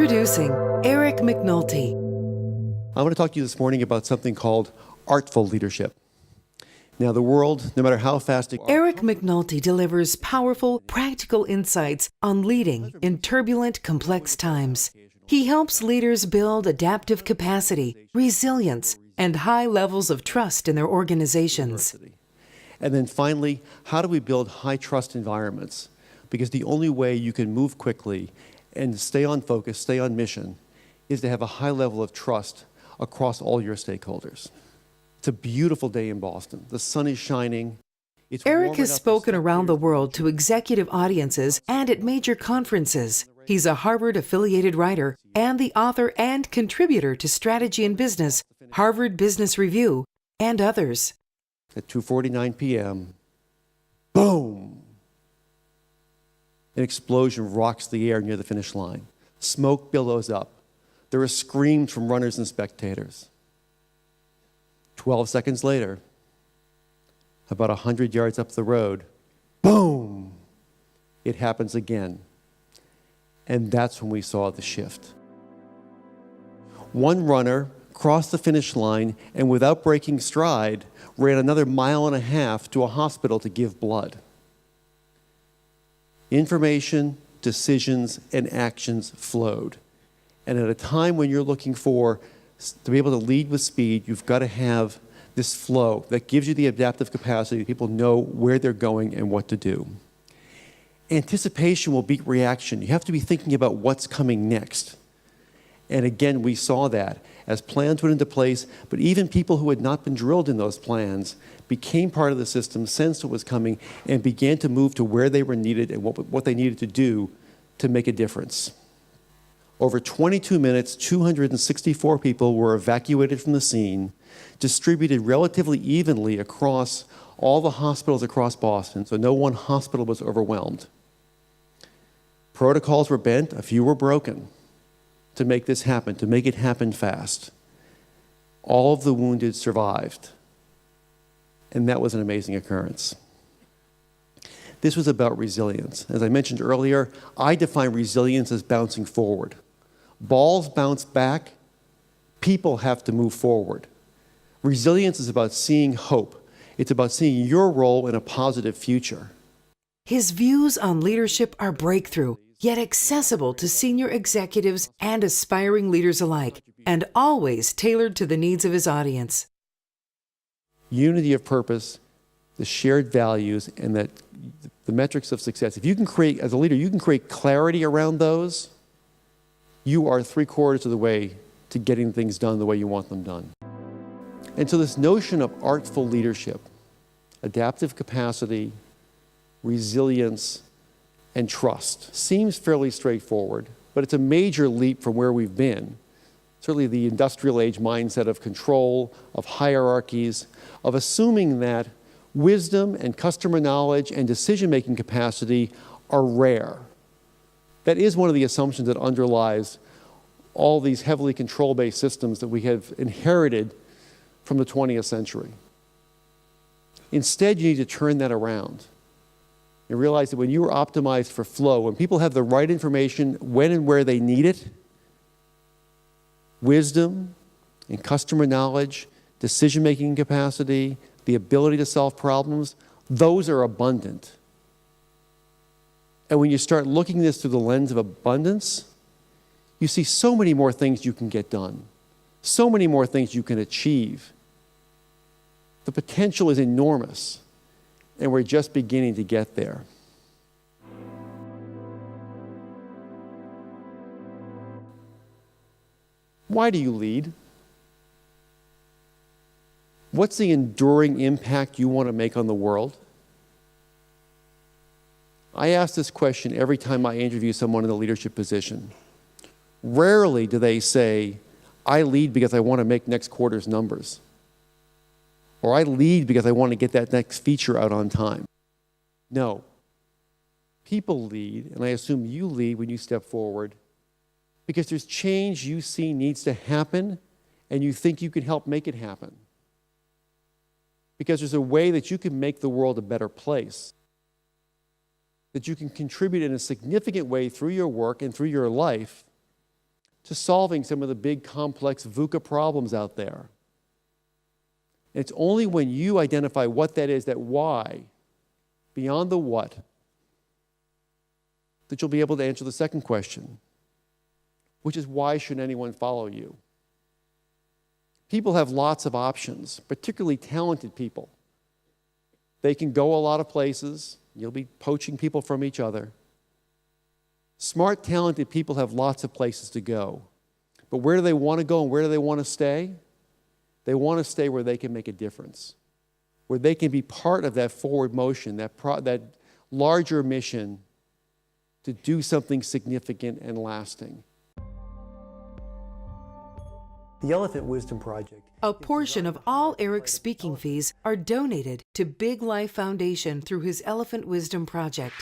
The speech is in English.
Introducing Eric McNulty. I want to talk to you this morning about something called Artful Leadership. Now, the world, no matter how fast it... Eric McNulty delivers powerful, practical insights on leading in turbulent, complex times. He helps leaders build adaptive capacity, resilience, and high levels of trust in their organizations. And then finally, how do we build high-trust environments? Because the only way you can move quickly and stay on focus, stay on mission, is to have a high level of trust across all your stakeholders. It's a beautiful day in Boston. The sun is shining. Eric has spoken around the world to executive audiences and at major conferences. He's a Harvard-affiliated writer and the author and contributor to Strategy and Business, Harvard Business Review, and others. At 2:49 p.m., boom! An explosion rocks the air near the finish line. Smoke billows up. There are screams from runners and spectators. 12 seconds later, about 100 yards up the road, boom! It happens again. And that's when we saw the shift. One runner crossed the finish line and without breaking stride, ran another 1.5 miles to a hospital to give blood. Information, decisions, and actions flowed. And at a time when you're looking to be able to lead with speed, you've got to have this flow that gives you the adaptive capacity. People know where they're going and what to do. Anticipation will beat reaction. You have to be thinking about what's coming next. And again, we saw that as plans went into place, but even people who had not been drilled in those plans became part of the system, sensed what was coming, and began to move to where they were needed and what they needed to do to make a difference. Over 22 minutes, 264 people were evacuated from the scene, distributed relatively evenly across all the hospitals across Boston, so no one hospital was overwhelmed. Protocols were bent, a few were broken to make this happen, to make it happen fast. All of the wounded survived, and that was an amazing occurrence. This was about resilience. As I mentioned earlier, I define resilience as bouncing forward. Balls bounce back, people have to move forward. Resilience is about seeing hope. It's about seeing your role in a positive future. His views on leadership are breakthrough, yet accessible to senior executives and aspiring leaders alike, and always tailored to the needs of his audience. Unity of purpose, the shared values, and the metrics of success. If you can create, as a leader, you can create clarity around those, you are 3/4 of the way to getting things done the way you want them done. And so this notion of artful leadership, adaptive capacity, resilience, and trust seems fairly straightforward, but it's a major leap from where we've been. Certainly the industrial age mindset of control, of hierarchies, of assuming that wisdom and customer knowledge and decision-making capacity are rare. That is one of the assumptions that underlies all these heavily control-based systems that we have inherited from the 20th century. Instead, you need to turn that around and realize that when you are optimized for flow, when people have the right information when and where they need it, wisdom and customer knowledge, decision-making capacity, the ability to solve problems, those are abundant. And when you start looking at this through the lens of abundance, you see so many more things you can get done, so many more things you can achieve. The potential is enormous, and we're just beginning to get there. Why do you lead? What's the enduring impact you want to make on the world? I ask this question every time I interview someone in a leadership position. Rarely do they say, I lead because I want to make next quarter's numbers. Or I lead because I want to get that next feature out on time. No. People lead, and I assume you lead when you step forward, because there's change you see needs to happen, and you think you can help make it happen. Because there's a way that you can make the world a better place. That you can contribute in a significant way through your work and through your life to solving some of the big complex VUCA problems out there. And it's only when you identify what that is, that why, beyond the what, that you'll be able to answer the second question, which is why should anyone follow you? People have lots of options, particularly talented people. They can go a lot of places. You'll be poaching people from each other. Smart, talented people have lots of places to go. But where do they want to go and where do they want to stay? They want to stay where they can make a difference, where they can be part of that forward motion, that larger mission to do something significant and lasting. The Elephant Wisdom Project. A portion of all Eric's speaking fees are donated to Big Life Foundation through his Elephant Wisdom Project.